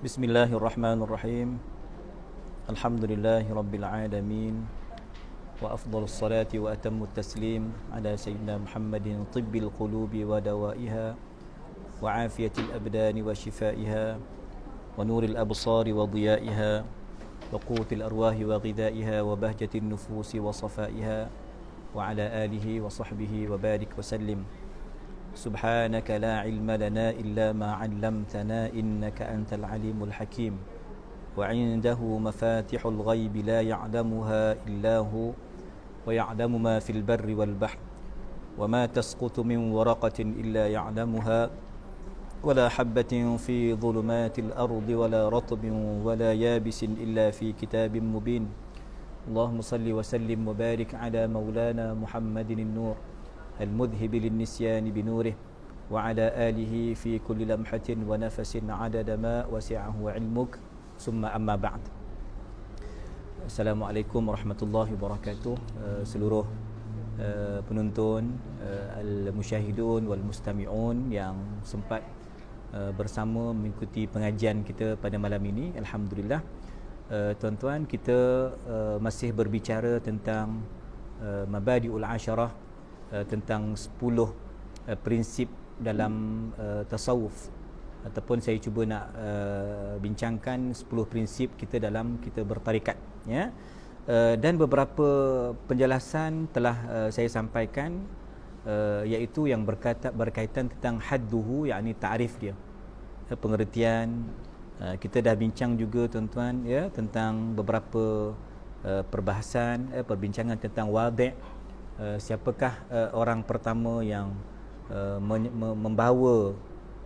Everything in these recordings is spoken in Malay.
بسم الله الرحمن الرحيم. الحمد لله رب العالمين، وأفضل الصلاة وأتم التسليم على سيدنا محمد طب القلوب ودوائها، وعافية الأبدان وشفائها، ونور الأبصار وضيائها، وقوت الأرواح وغذائها، وبهجة النفوس وصفائها، وعلى آله وصحبه وبارك وسلم. سبحانك لا علم لنا إلا ما علمتنا إنك أنت العليم الحكيم، وعنده مفاتح الغيب لا يعلمها إلا هو، ويعلم ما في البر والبحر، وما تسقط من ورقة إلا يعلمها، ولا حبة في ظلمات الأرض ولا رطب ولا يابس إلا في كتاب مبين. اللهم صل وسلم وبارك على مولانا محمد النور المذهب للنسيان بنوره، وعلى آله في كل لمحة ونفس عدد ما وسعه علمك، ثم أما بعد. Assalamualaikum warahmatullahi wabarakatuh. Seluruh penonton, al-musyahidun wal mustami'un yang sempat bersama mengikuti pengajian kita pada malam ini. Alhamdulillah, tuan-tuan, kita masih berbicara tentang mabadi'ul asyarah, tentang 10 prinsip dalam tasawuf, ataupun saya cuba nak bincangkan 10 prinsip kita dalam kita bertarikat, ya. Dan beberapa penjelasan telah saya sampaikan, iaitu yang berkaitan tentang hadduhu, yakni ta'rif dia, pengertian. Kita dah bincang juga, tuan-tuan, ya, tentang beberapa perbahasan, perbincangan tentang wadi', siapakah orang pertama yang membawa,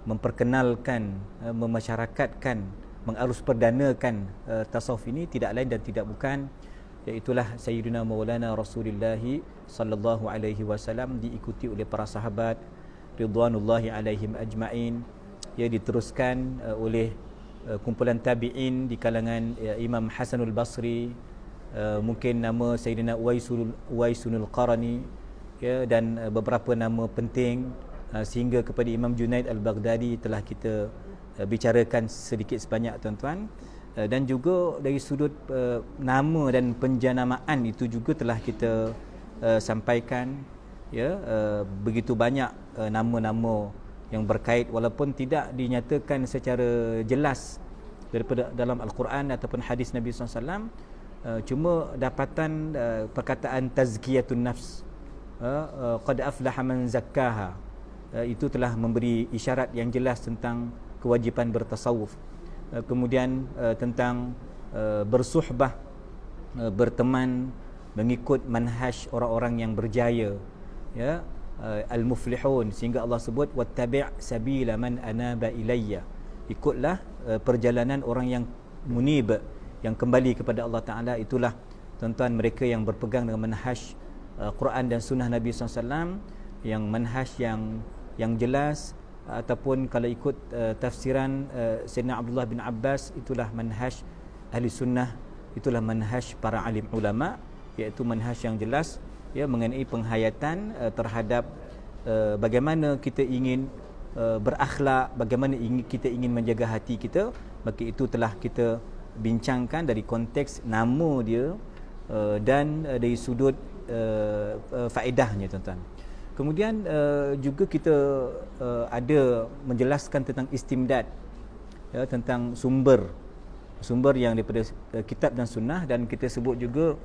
memperkenalkan, memasyarakatkan, mengarus perdanakan tasawuf ini, tidak lain dan tidak bukan, iaitulah Sayyidina Maulana Rasulullah sallallahu alaihi wasallam, diikuti oleh para sahabat ridwanullahi alaihim ajma'in, ia diteruskan oleh kumpulan tabi'in di kalangan Imam Hasanul Basri, mungkin nama Sayyidina Uwaisunul Qarani, ya, dan beberapa nama penting, sehingga kepada Imam Junaid Al-Baghdadi telah kita bicarakan sedikit sebanyak, tuan-tuan. Dan juga dari sudut nama dan penjanamaan itu juga telah kita sampaikan, ya. Begitu banyak nama-nama yang berkait, walaupun tidak dinyatakan secara jelas daripada dalam Al-Quran ataupun hadis Nabi SAW. Cuma dapatan perkataan tazkiyatun nafs, qad aflaha man zakkaha, itu telah memberi isyarat yang jelas tentang kewajipan bertasawuf. Kemudian tentang bersuhbah, berteman, mengikut manhaj orang-orang yang berjaya, ya, al-muflihun, sehingga Allah sebut wattabi' sabila man anaba ilayya, ikutlah perjalanan orang yang munib, yang kembali kepada Allah Ta'ala. Itulah, tuan-tuan, mereka yang berpegang dengan manhaj Quran dan sunnah Nabi SAW, yang manhaj yang jelas, ataupun kalau ikut tafsiran Sayyidina Abdullah bin Abbas, itulah manhaj ahli sunnah, itulah manhaj para alim ulama, iaitu manhaj yang jelas, ya, mengenai penghayatan terhadap bagaimana kita ingin berakhlak, bagaimana kita ingin menjaga hati kita. Maka itu telah kita bincangkan dari konteks nama dia dan dari sudut faedahnya, tuan-tuan. Kemudian juga kita ada menjelaskan tentang istimdad, ya, tentang sumber yang daripada kitab dan sunnah, dan kita sebut juga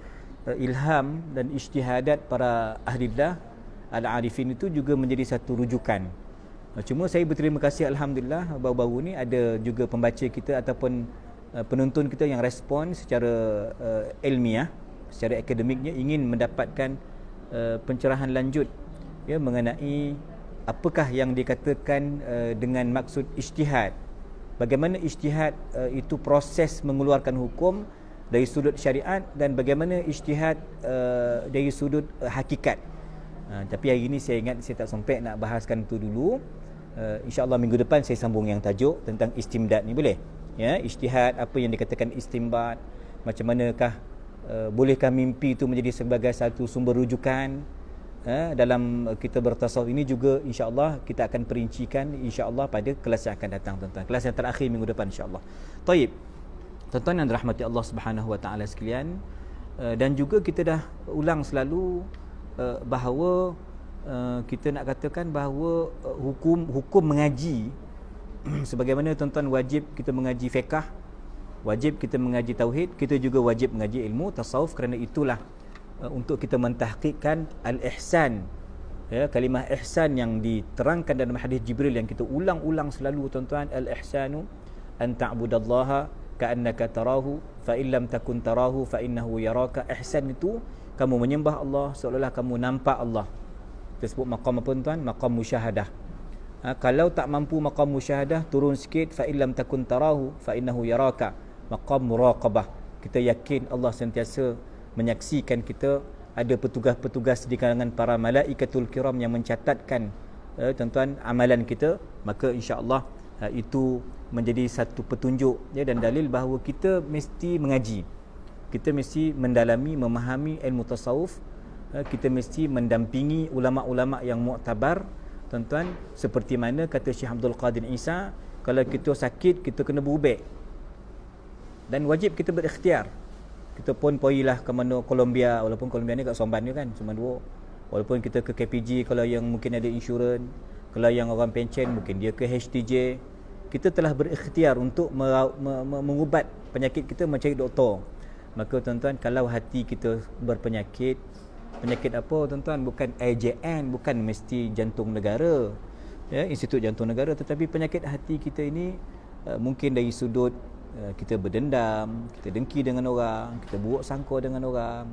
ilham dan ijtihadat para ahlillah al-arifin itu juga menjadi satu rujukan. Cuma saya berterima kasih, alhamdulillah, baru-baru ni ada juga pembaca kita ataupun penonton kita yang respon secara ilmiah, secara akademiknya, ingin mendapatkan pencerahan lanjut, ya, mengenai apakah yang dikatakan dengan maksud ijtihad. Bagaimana ijtihad itu proses mengeluarkan hukum dari sudut syariat, dan bagaimana ijtihad dari sudut hakikat. Tapi hari ini saya ingat saya tak sempat nak bahaskan itu dulu. InsyaAllah minggu depan saya sambung yang tajuk tentang istimdad ni, boleh? Ya, ijtihad, apa yang dikatakan istimbat, macam manakah bolehkah mimpi itu menjadi sebagai satu sumber rujukan, dalam kita bertasawuf ini juga insya-Allah kita akan perincikan insya-Allah pada kelas yang akan datang tuan-tuan. Kelas yang terakhir minggu depan insya-Allah. Taib. Tuan-tuan yang dirahmati Allah Subhanahu Wa Taala sekalian, dan juga kita dah ulang selalu bahawa kita nak katakan bahawa hukum mengaji sebagaimana tuan-tuan wajib kita mengaji fiqh, wajib kita mengaji tauhid, kita juga wajib mengaji ilmu tasawuf, kerana itulah untuk kita mentahqiqkan al-ihsan. Ya, kalimah ihsan yang diterangkan dalam hadis Jibril yang kita ulang-ulang selalu tuan-tuan, al-ihsanu an ta'budallaha ka'annaka tarahu fa in lam takun tarahu fa innahu yaraka. Ihsan itu kamu menyembah Allah seolah-olah kamu nampak Allah. Kita sebut maqam apa tuan? Maqam musyahadah. Kalau tak mampu maqam musyahadah, turun sikit, fa in lam takun tarahu fa innahu yaraka. Maqam muraqabah. Kita yakin Allah sentiasa menyaksikan kita, ada petugas-petugas di kalangan para malaikatul kiram yang mencatatkan tuan-tuan amalan kita, maka insya-Allah itu menjadi satu petunjuk dan dalil bahawa kita mesti mengaji, kita mesti mendalami, memahami ilmu tasawuf, kita mesti mendampingi ulama-ulama yang muktabar tuan-tuan, seperti mana kata Syekh Abdul Qadir Isa, kalau kita sakit kita kena berubek dan wajib kita berikhtiar. Kita pun pergilah ke mana Colombia, walaupun Colombia ni kat Somban ni kan, cuma dua. Walaupun kita ke KPG kalau yang mungkin ada insurans, kalau yang orang pencen mungkin dia ke HTJ. Kita telah berikhtiar untuk mengubat penyakit kita, mencari doktor. Maka tuan-tuan, kalau hati kita berpenyakit, penyakit apa tuan-tuan? Bukan IJN, bukan mesti jantung negara, ya, Institut Jantung Negara, tetapi penyakit hati kita ini mungkin dari sudut kita berdendam, kita dengki dengan orang, kita buruk sangka dengan orang,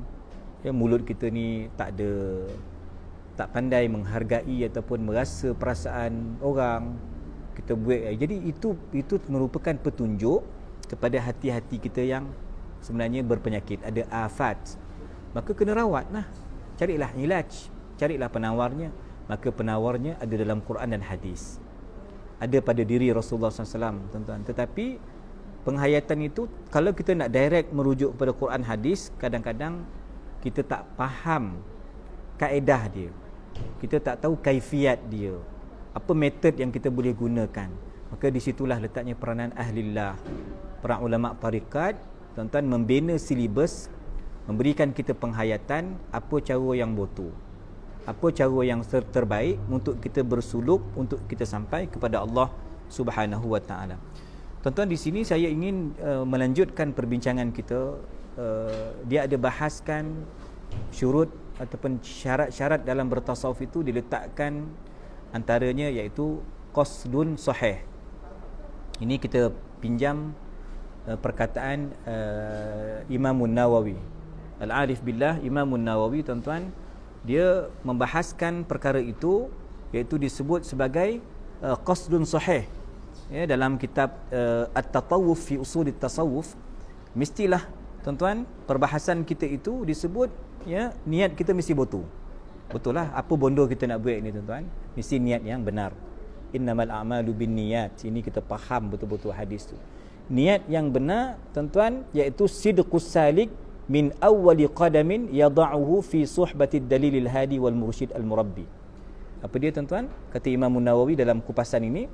ya, mulut kita ni tak pandai menghargai ataupun merasa perasaan orang, kita buat. Jadi itu merupakan petunjuk kepada hati-hati kita yang sebenarnya berpenyakit, ada afat. Maka kena rawatlah, carilah ilaj, carilah penawarnya. Maka penawarnya ada dalam Quran dan hadis, ada pada diri Rasulullah SAW tuan-tuan. Tetapi penghayatan itu, kalau kita nak direct merujuk kepada Quran hadis, kadang-kadang kita tak faham kaedah dia, kita tak tahu kaifiat dia, apa metod yang kita boleh gunakan. Maka di situlah letaknya peranan ahlillah, para ulama tarikat tuan-tuan, membina silibus, memberikan kita penghayatan apa cara yang betul, apa cara yang terbaik untuk kita bersuluk, untuk kita sampai kepada Allah Subhanahu Wa Taala. Tuan-tuan, di sini saya ingin melanjutkan perbincangan kita. Dia ada bahaskan syurut ataupun syarat-syarat dalam bertasawuf itu diletakkan antaranya iaitu qasdun sahih. Ini kita pinjam perkataan Imam Nawawi. Al-Arif Billah Imam Nawawi tuan-tuan, dia membahaskan perkara itu, iaitu disebut sebagai qasdun sahih. Ya, dalam kitab At-Tatawuf fi Usul At-Tasawuf, mestilah tuan-tuan perbahasan kita itu disebut, ya, niat kita mesti betul. Betul lah, apa bondo kita nak buat ni tuan-tuan, mesti niat yang benar. Innamal a'malu binniyat. Ini kita faham betul-betul hadis tu. Niat yang benar tuan-tuan, iaitu sidqus salik min awwali qadamin yada'uhu fi suhbatid dalilil hadi wal mursyid al murabbi. Apa dia tuan-tuan? Kata Imam Nawawi dalam kupasan ini,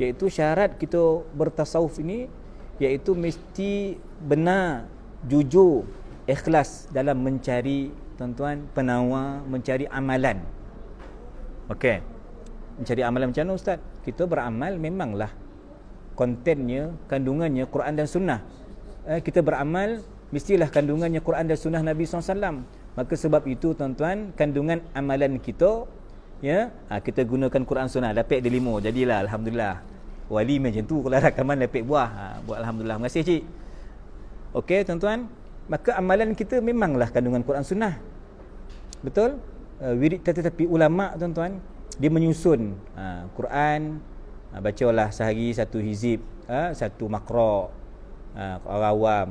iaitu syarat kita bertasawuf ini, iaitu mesti benar, jujur, ikhlas dalam mencari tuan-tuan penawar, mencari amalan. Okey, mencari amalan macam mana ustaz? Kita beramal memanglah kontennya, kandungannya Quran dan Sunnah. Kita beramal mestilah kandungannya Quran dan Sunnah Nabi SAW. Maka sebab itu tuan-tuan, kandungan amalan kita, ya, kita gunakan Quran Sunnah, lapik dia 5, jadilah alhamdulillah. Wali macam tu kalau rakaman lapik buah, buat alhamdulillah. Terima kasih cik. Okey tuan-tuan, maka amalan kita memanglah kandungan Quran Sunnah. Betul? Wirid, tetapi ulama tuan-tuan, dia menyusun Quran, bacalah sehari satu hizib, satu makra, orang awam.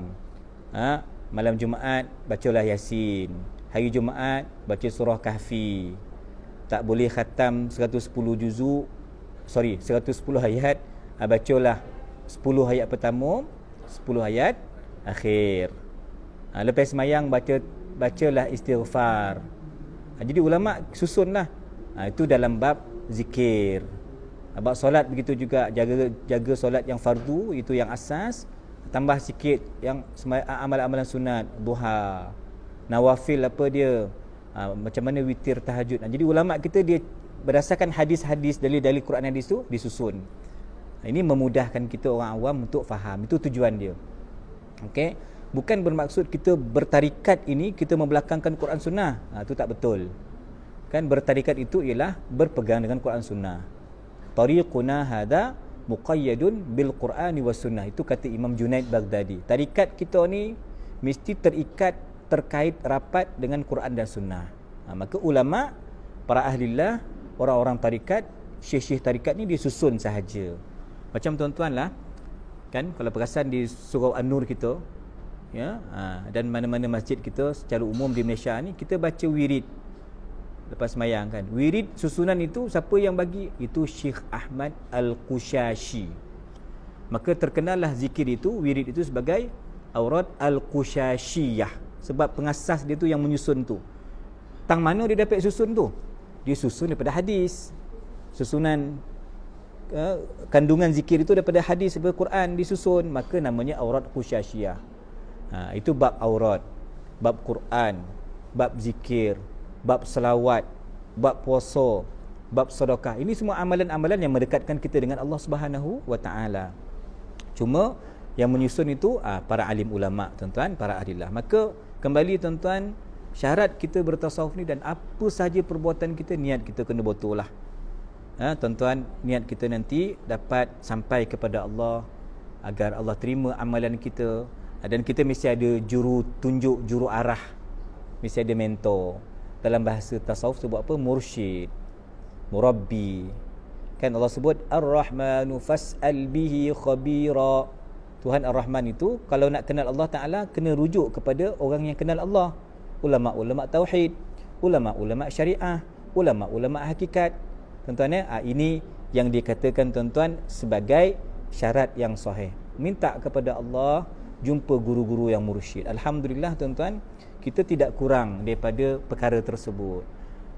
Malam Jumaat bacalah Yasin, hari Jumaat baca surah Kahfi. Tak boleh khatam 110 juzuk, 110 ayat, bacalah 10 ayat pertama, 10 ayat akhir. Lepas semayang bacalah istighfar. Jadi ulama susunlah. Itu dalam bab zikir. Bab solat begitu juga, jaga solat yang fardu, itu yang asas, tambah sikit yang amalan-amalan sunat, duha, nawafil apa dia, macam mana witir, tahajud. Jadi ulama kita dia berdasarkan hadis-hadis, dalil-dalil Quran hadis tu disusun. Ini memudahkan kita orang awam untuk faham. Itu tujuan dia. Okey, bukan bermaksud kita bertarikat ini kita membelakangkan Quran sunnah. Itu tak betul. Kan bertarikat itu ialah berpegang dengan Quran sunnah. Tariquna hadha muqayyadun bil Qur'ani was sunnah. Itu kata Imam Junaid Baghdadi. Tarikat kita ni mesti terikat, terkait rapat dengan Quran dan sunnah. Maka ulama, para ahlillah, orang-orang tarikat, syekh-syekh tarikat ni disusun sahaja. Macam tuan-tuan lah, kan, kalau perasan di surau An-Nur kita, ya, dan mana-mana masjid kita secara umum di Malaysia ni, kita baca wirid lepas sembahyang kan. Wirid susunan itu siapa yang bagi? Itu Syekh Ahmad Al-Qushashi. Maka terkenallah zikir itu, wirid itu sebagai Aurad Al-Qushashiyah, sebab pengasas dia tu yang menyusun tu. Tang mana dia dapat susun tu? Dia susun daripada hadis. Susunan kandungan zikir itu daripada hadis, daripada Quran disusun, maka namanya Aurad Qushashiyah. Itu bab aurat, bab Quran, bab zikir, bab selawat, bab puasa, bab sedekah. Ini semua amalan-amalan yang mendekatkan kita dengan Allah Subhanahu wa taala. Cuma yang menyusun itu para alim ulama, tuan-tuan, para ahlilah. Maka kembali tuan-tuan, syarat kita bertasawuf ni, dan apa sahaja perbuatan kita, niat kita kena betul lah. Tuan-tuan, niat kita nanti dapat sampai kepada Allah, agar Allah terima amalan kita. Dan kita mesti ada juru tunjuk, juru arah, mesti ada mentor. Dalam bahasa tasawuf sebut apa? Mursyid, murabbi. Kan Allah sebut Ar-Rahmanu fas'al bihi khabira. Tuhan Ar-Rahman itu kalau nak kenal Allah Ta'ala, kena rujuk kepada orang yang kenal Allah. Ulama-ulama tauhid, ulama-ulama syariah, ulama-ulama hakikat. Tuan-tuan, ini yang dikatakan tuan-tuan sebagai syarat yang sahih. Minta kepada Allah, jumpa guru-guru yang mursyid. Alhamdulillah tuan-tuan, kita tidak kurang daripada perkara tersebut.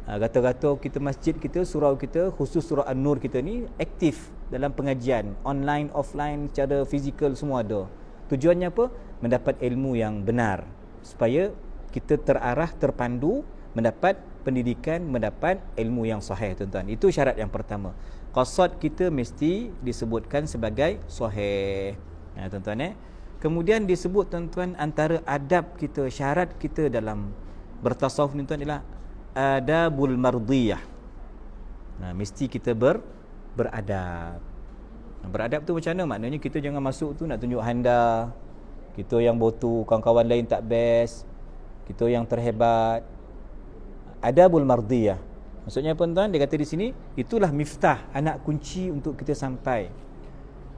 Kata-kata kita, masjid kita, surau kita, khusus surau An-Nur kita ni aktif dalam pengajian online, offline, secara fizikal semua ada. Tujuannya apa? Mendapat ilmu yang benar, supaya kita terarah, terpandu, mendapat pendidikan, mendapat ilmu yang sahih, tuan-tuan. Itu syarat yang pertama. Qasad kita mesti disebutkan sebagai sahih. Tuan-tuan, kemudian disebut tuan-tuan antara adab kita, syarat kita dalam bertasawuf ni tuan ialah adabul mardiyah. Mesti kita beradab. Beradab tu macam mana? Maknanya kita jangan masuk tu nak tunjuk handa, kita yang botu, kawan-kawan lain tak best, kita yang terhebat. Adabul mardiyah. Maksudnya apa tuan? Dia kata di sini, itulah miftah, anak kunci untuk kita sampai.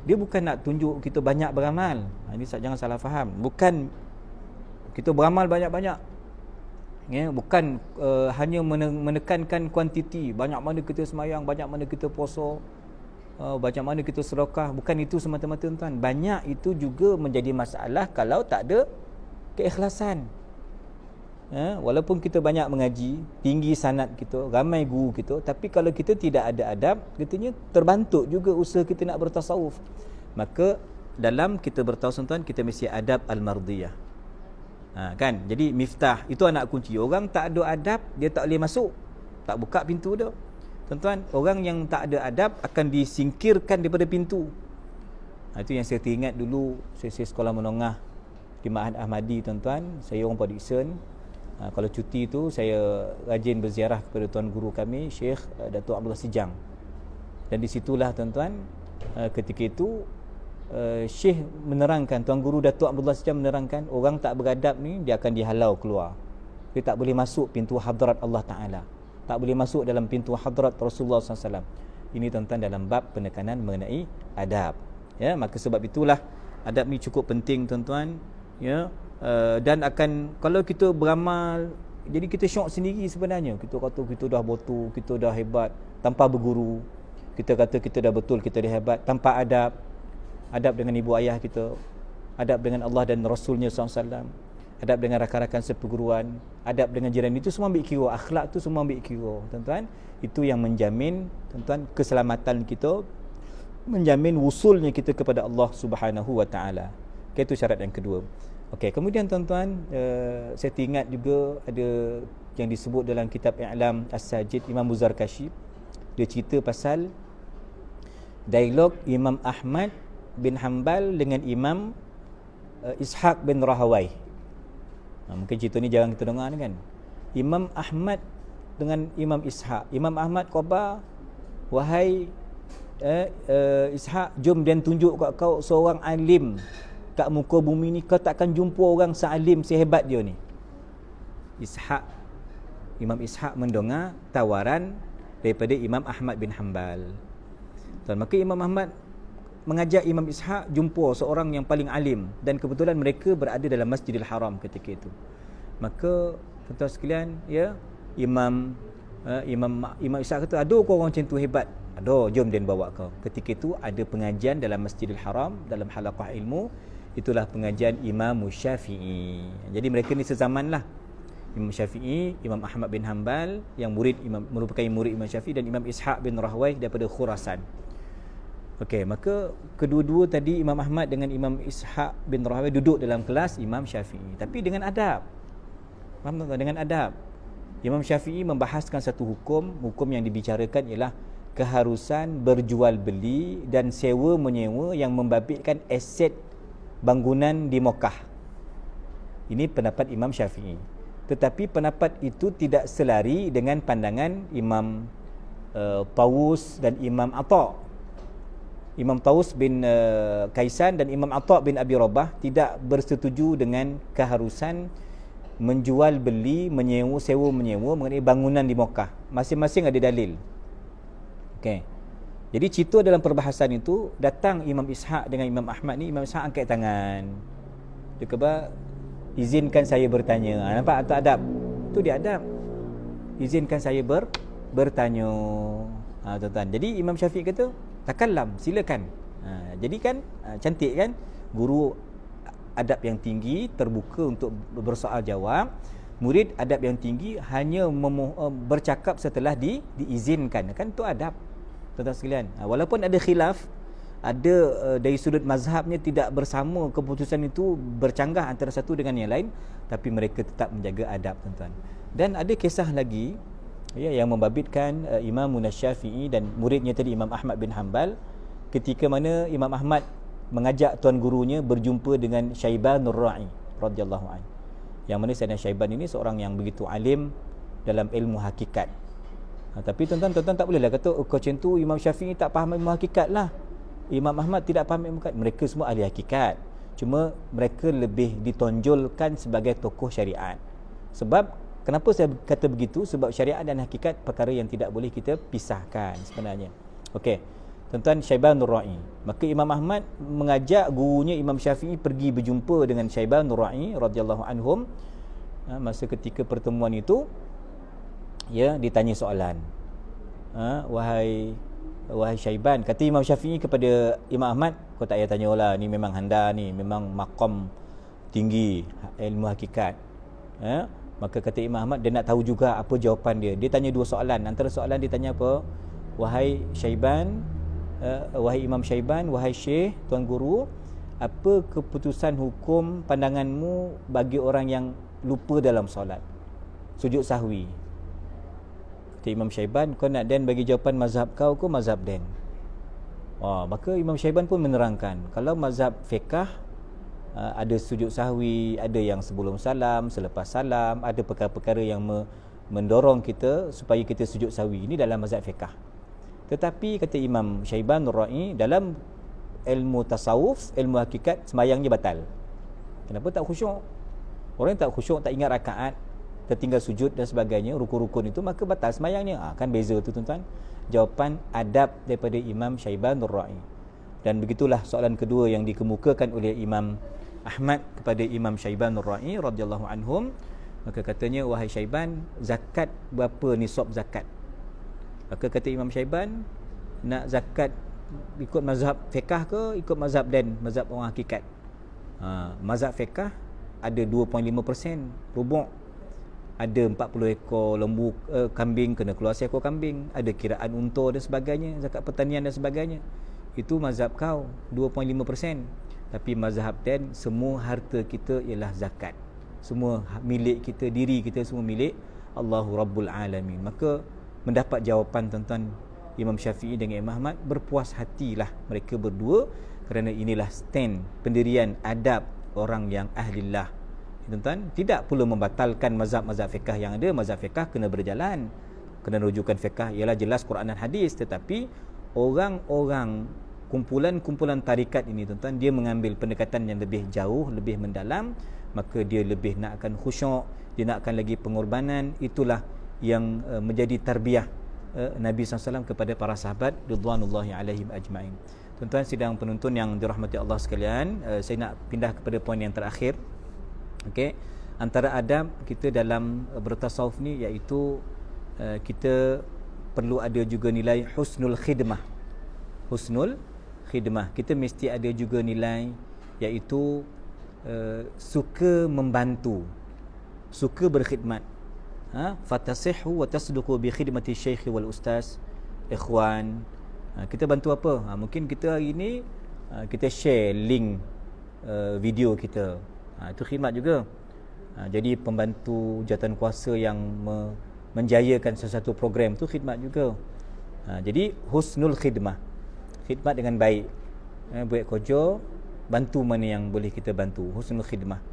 Dia bukan nak tunjuk kita banyak beramal. Ini jangan salah faham. Bukan kita beramal banyak-banyak. Bukan hanya menekankan kuantiti, banyak mana kita semayang, banyak mana kita puasa, banyak mana kita sedekah. Bukan itu semata-mata tuan. Banyak itu juga menjadi masalah kalau tak ada keikhlasan. Walaupun kita banyak mengaji, tinggi sanad kita, ramai guru kita, tapi kalau kita tidak ada adab, katanya terbantuk juga usaha kita nak bertasawuf. Maka dalam kita bertasawuf tuan, kita mesti adab al-mardiyah. Kan? Jadi miftah itu anak kunci. Orang tak ada adab, dia tak boleh masuk, tak buka pintu dia. Tuan-tuan, orang yang tak ada adab akan disingkirkan daripada pintu. Itu yang saya teringat dulu saya sekolah menengah di Ma'had Ahmadi, tuan-tuan. Saya orang Port Dickson. Kalau cuti tu saya rajin berziarah kepada tuan guru kami, Syekh Datuk Abdullah Sijang. Dan di situlah tuan-tuan, ketika itu Syekh menerangkan, tuan guru Datuk Abdullah Sijang menerangkan, orang tak beradab ni dia akan dihalau keluar. Dia tak boleh masuk pintu hadrat Allah Ta'ala, tak boleh masuk dalam pintu hadrat Rasulullah SAW. Ini tuan-tuan dalam bab penekanan mengenai adab. Ya, maka sebab itulah adab ni cukup penting tuan-tuan. Ya, dan akan, kalau kita beramal, jadi kita syok sendiri sebenarnya. Kita kata kita dah botu, kita dah hebat tanpa berguru. Kita kata kita dah betul, kita dah hebat tanpa adab. Adab dengan ibu ayah kita, adab dengan Allah dan Rasulnya SAW, adab dengan rakan-rakan seperguruan, adab dengan jiran, itu semua ambil kira, akhlak tu semua ambil kira, tuan-tuan. Itu yang menjamin, tuan-tuan, keselamatan kita, menjamin wusulnya kita kepada Allah Subhanahu wa taala. Okay, itu syarat yang kedua. Okey, kemudian tuan-tuan, saya teringat juga ada yang disebut dalam kitab I'lam As-Sajid, Imam Zarkashi, dia cerita pasal dialog Imam Ahmad bin Hanbal dengan Imam Ishaq bin Rahawai. Mungkin cerita ni jarang kita dengar ni kan. Imam Ahmad dengan Imam Ishaq. Imam Ahmad khabar, wahai Ishaq, jom dan tunjuk kat kau seorang alim kat muka bumi ni, kau takkan jumpa orang sealim sehebat dia ni. Imam Ishaq mendengar tawaran daripada Imam Ahmad bin Hanbal. Dan maka Imam Ahmad mengajak Imam Ishaq jumpa seorang yang paling alim, dan kebetulan mereka berada dalam Masjidil Haram ketika itu. Maka tuan-tuan sekalian, ya, Imam Ishaq kata, ada kau orang macam tu hebat? Ada, jom dia bawa kau. Ketika itu ada pengajian dalam Masjidil Haram, dalam halaqah ilmu. Itulah pengajian Imam Syafi'i. Jadi mereka ni sezaman lah. Imam Syafi'i, Imam Ahmad bin Hanbal yang merupakan murid Imam Syafi'i, dan Imam Ishaq bin Rahawai daripada Khurasan. Okey, maka kedua-dua tadi, Imam Ahmad dengan Imam Ishaq bin Rahawai, duduk dalam kelas Imam Syafi'i, tapi dengan adab. Faham tak? Dengan adab. Imam Syafi'i membahaskan satu hukum yang dibicarakan ialah keharusan berjual beli dan sewa menyewa yang membabitkan aset bangunan di Mekah. Ini pendapat Imam Syafi'i. Tetapi pendapat itu tidak selari dengan pandangan Imam Tawus dan Imam Atha. Imam Tawus bin Kaisan dan Imam Atha bin Abi Rabah tidak bersetuju dengan keharusan menjual beli, menyewa, sewa menyewa mengenai bangunan di Mekah. Masing-masing ada dalil. Okey. Jadi cerita dalam perbahasan itu, datang Imam Ishaq dengan Imam Ahmad ni, Imam Ishaq angkat tangan. Dia kata, izinkan saya bertanya. Nampak tak adab? Itu dia adab. Izinkan saya bertanya. Tuan-tuan. Jadi Imam Syafi'i kata, takallam, silakan. Jadi kan cantik kan, guru adab yang tinggi terbuka untuk bersoal jawab, murid adab yang tinggi hanya bercakap setelah diizinkan. Kan itu adab, tuan-tuan sekalian. Walaupun ada khilaf, ada dari sudut mazhabnya tidak bersama, keputusan itu bercanggah antara satu dengan yang lain, tapi mereka tetap menjaga adab, tuan-tuan. Dan ada kisah lagi, ya, yang membabitkan Imam Syafi'i dan muridnya tadi Imam Ahmad bin Hanbal, ketika mana Imam Ahmad mengajak tuan gurunya berjumpa dengan Syaibanur Ra'i radhiyallahu anhu. Yang mana Sayyidina Syaiban ini seorang yang begitu alim dalam ilmu hakikat. Tapi tuan-tuan tak bolehlah kata, kau macam tu Imam Syafi'i tak faham ilmu hakikat lah, Imam Ahmad tidak faham ilmu hakikat. Mereka semua ahli hakikat, cuma mereka lebih ditonjolkan sebagai tokoh syariat. Sebab kenapa saya kata begitu? Sebab syariat dan hakikat perkara yang tidak boleh kita pisahkan sebenarnya. Okey, tuan-tuan, Syaibanur Ra'i. Maka Imam Ahmad mengajak gurunya Imam Syafi'i pergi berjumpa dengan Syaibanur Ra'i radhiyallahu anhum. Masa ketika pertemuan itu, ya, ditanya soalan. Wahai Syaiban, kata Imam Syafi'i kepada Imam Ahmad, kau tak payah tanyalah, ni memang handa, ni memang maqam tinggi ilmu hakikat. Maka kata Imam Ahmad, dia nak tahu juga apa jawapan dia. Dia tanya dua soalan. Antara soalan dia tanya apa? Wahai Syaiban, wahai Imam Syaiban, wahai Syekh, tuan guru, apa keputusan hukum pandanganmu bagi orang yang lupa dalam solat, sujud sahwi? Kata Imam Syaiban, kau nak Dan bagi jawapan mazhab kau ke mazhab Dan? Maka Imam Syaiban pun menerangkan, kalau mazhab fiqh, ada sujud sahwi, ada yang sebelum salam, selepas salam, ada perkara-perkara yang mendorong kita supaya kita sujud sahwi. Ini dalam mazhab fiqh. Tetapi kata Imam Syaiban Ra'i, dalam ilmu tasawuf, ilmu hakikat, sembahyangnya batal. Kenapa? Tak khusyuk. Orang yang tak khusyuk, tak ingat rakaat, tertinggal sujud dan sebagainya, rukun-rukun itu, maka batal sembahyangnya. Kan beza tu, tuan-tuan. Jawapan adab daripada Imam Syaiban Ra'i. Dan begitulah soalan kedua yang dikemukakan oleh Imam Ahmad kepada Imam Syaiban Ra'i radhiyallahu anhum. Maka katanya, wahai Syaiban, zakat berapa nisab zakat? Maka kata Imam Syaiban, nak zakat ikut mazhab fiqh ke ikut mazhab Dan, mazhab orang hakikat? Mazhab fiqh ada 2.5% rubuk, ada 40 ekor lembu kambing, kena keluar seekor kambing, ada kiraan unta dan sebagainya, zakat pertanian dan sebagainya. Itu mazhab kau 2.5%. Tapi mazhab Dan, semua harta kita ialah zakat, semua milik kita, diri kita semua milik Allahu Rabbul Alamin. Maka mendapat jawapan tuan-tuan, Imam Syafi'i dengan Imam Ahmad berpuas hatilah mereka berdua, kerana inilah stand pendirian adab orang yang ahlillah. Tuan-tuan, tidak perlu membatalkan mazhab-mazhab fiqh yang ada. Mazhab fiqh kena berjalan, kena rujukan fiqh ialah jelas Quran dan hadis. Tetapi orang-orang kumpulan-kumpulan tarikat ini tuan-tuan, dia mengambil pendekatan yang lebih jauh, lebih mendalam, maka dia lebih nakkan khusyuk, dia nakkan lagi pengorbanan. Itulah yang menjadi tarbiyah Nabi SAW kepada para sahabat ridwanullahi alaihim ajma'in. Tuan-tuan sidang penonton yang dirahmati Allah sekalian, saya nak pindah kepada poin yang terakhir. Okey, antara adab kita dalam bertasawuf ni, iaitu kita perlu ada juga nilai husnul khidmah. Husnul khidmah, kita mesti ada juga nilai, iaitu suka membantu, suka berkhidmat. Fatasihu wa tasduqu bi khidmati syekh wal ustaz. Ikhwan, kita bantu apa? Mungkin kita hari ni kita share link video kita, itu khidmat juga. Jadi pembantu jawatan kuasa yang menjayakan sesuatu program, tu khidmat juga. Jadi husnul khidmah, khidmat dengan baik, buat kerja, bantu mana yang boleh kita bantu, husnul khidmah.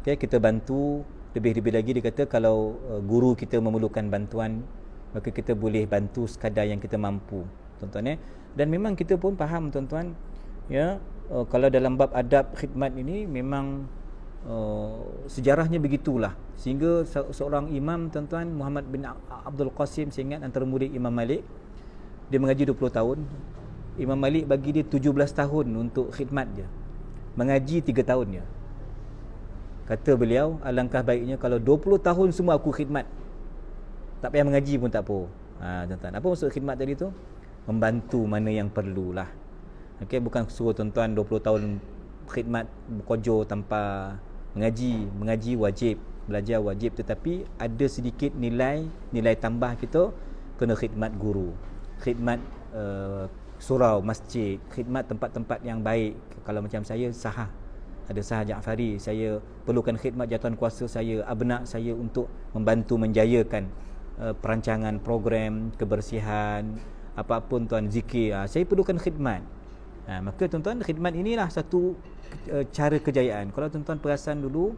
Okay, kita bantu. Lebih-lebih lagi dia kata, kalau guru kita memerlukan bantuan, maka kita boleh bantu sekadar yang kita mampu, tuan-tuan. Dan memang kita pun faham, tuan-tuan, ya, kalau dalam bab adab khidmat ini memang sejarahnya begitulah. Sehingga seorang imam, tuan-tuan, Muhammad bin Abdul Qasim, saya ingat antara murid Imam Malik, dia mengaji 20 tahun. Imam Malik bagi dia 17 tahun untuk khidmat je, mengaji 3 tahun je. Kata beliau, alangkah baiknya kalau 20 tahun semua aku khidmat, tak payah mengaji pun tak apa. Tuan-tuan, apa maksud khidmat tadi tu? Membantu mana yang perlulah. Okey, bukan suruh tuan-tuan 20 tahun khidmat berkojo tanpa mengaji. Mengaji wajib, belajar wajib, tetapi ada sedikit nilai tambah kita kena khidmat guru, khidmat surau masjid, khidmat tempat-tempat yang baik. Kalau macam saya Sahah, ada Sahah Ja'fari, saya perlukan khidmat jawatan kuasa saya, abnak saya, untuk membantu menjayakan perancangan program kebersihan, apapun tuan, zikir, saya perlukan khidmat. Maka tuan-tuan, khidmat inilah satu cara kejayaan. Kalau tuan-tuan perasan dulu,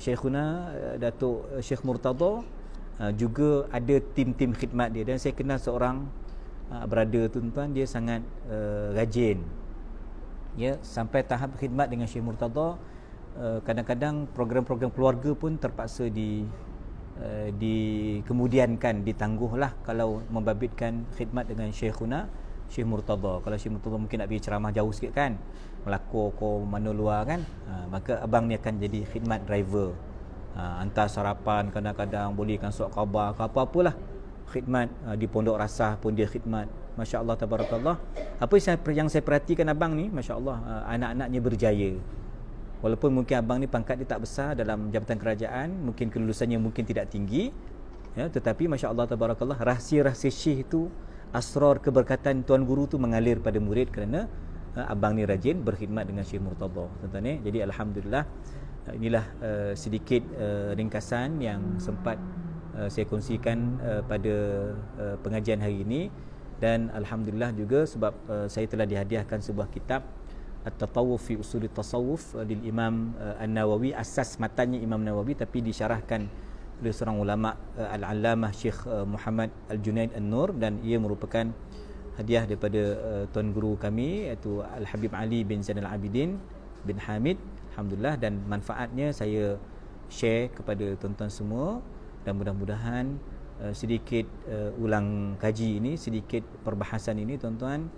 Syekhuna Datuk Syekh Murtada juga ada tim-tim khidmat dia. Dan saya kenal seorang brother tuan-tuan, dia sangat rajin, ya, sampai tahap khidmat dengan Syekh Murtada. Kadang-kadang program-program keluarga pun terpaksa dikemudiankan, ditangguhlah kalau membabitkan khidmat dengan Syekhuna Syekh Murtada. Kalau Syekh Murtada mungkin nak pergi ceramah jauh sikit kan, Melaka ke mana luar kan, maka abang ni akan jadi khidmat driver, hantar sarapan, kadang-kadang bolehkan surat khabar ke apa-apalah, khidmat. Di Pondok Rasah pun dia khidmat. Masya Allah, tabarakallah. Apa yang saya perhatikan abang ni, Masya Allah, anak-anaknya berjaya. Walaupun mungkin abang ni pangkat dia tak besar dalam jabatan kerajaan, mungkin kelulusannya mungkin tidak tinggi, ya, tetapi Masya Allah, tabarakallah, rahsia-rahsia syekh itu, asrar keberkatan Tuan Guru tu mengalir pada murid kerana abang ni rajin berkhidmat dengan Syekh Murtada, tuan-tuan. Jadi alhamdulillah, inilah sedikit ringkasan yang sempat saya kongsikan pada pengajian hari ini. Dan alhamdulillah juga sebab saya telah dihadiahkan sebuah kitab At-Tatawuf fi Usul Tasawuf lil Imam An-Nawawi, asas matanya Imam Nawawi, tapi disyarahkan oleh seorang ulama, Al-Allamah Syekh Muhammad Al-Junaid An-Nur, dan ia merupakan hadiah daripada Tuan Guru kami, iaitu Al-Habib Ali bin Zainal Abidin bin Hamid. Alhamdulillah, dan manfaatnya saya share kepada tuan-tuan semua, dan mudah-mudahan sedikit ulang kaji ini, sedikit perbahasan ini, tuan-tuan,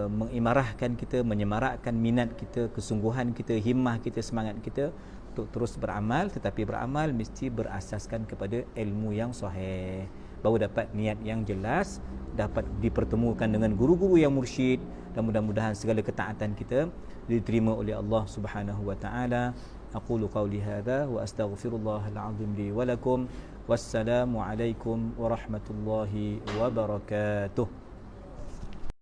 mengimarahkan kita, menyemarakkan minat kita, kesungguhan kita, himmah kita, semangat kita untuk terus beramal. Tetapi beramal mesti berasaskan kepada ilmu yang sahih, baru dapat niat yang jelas, dapat dipertemukan dengan guru-guru yang mursyid, dan mudah-mudahan segala ketaatan kita diterima oleh Allah Subhanahu wa taala. aqulu qawli hadha wa astaghfirullahal azim li wa lakum. Wassalamu alaikum warahmatullahi wabarakatuh.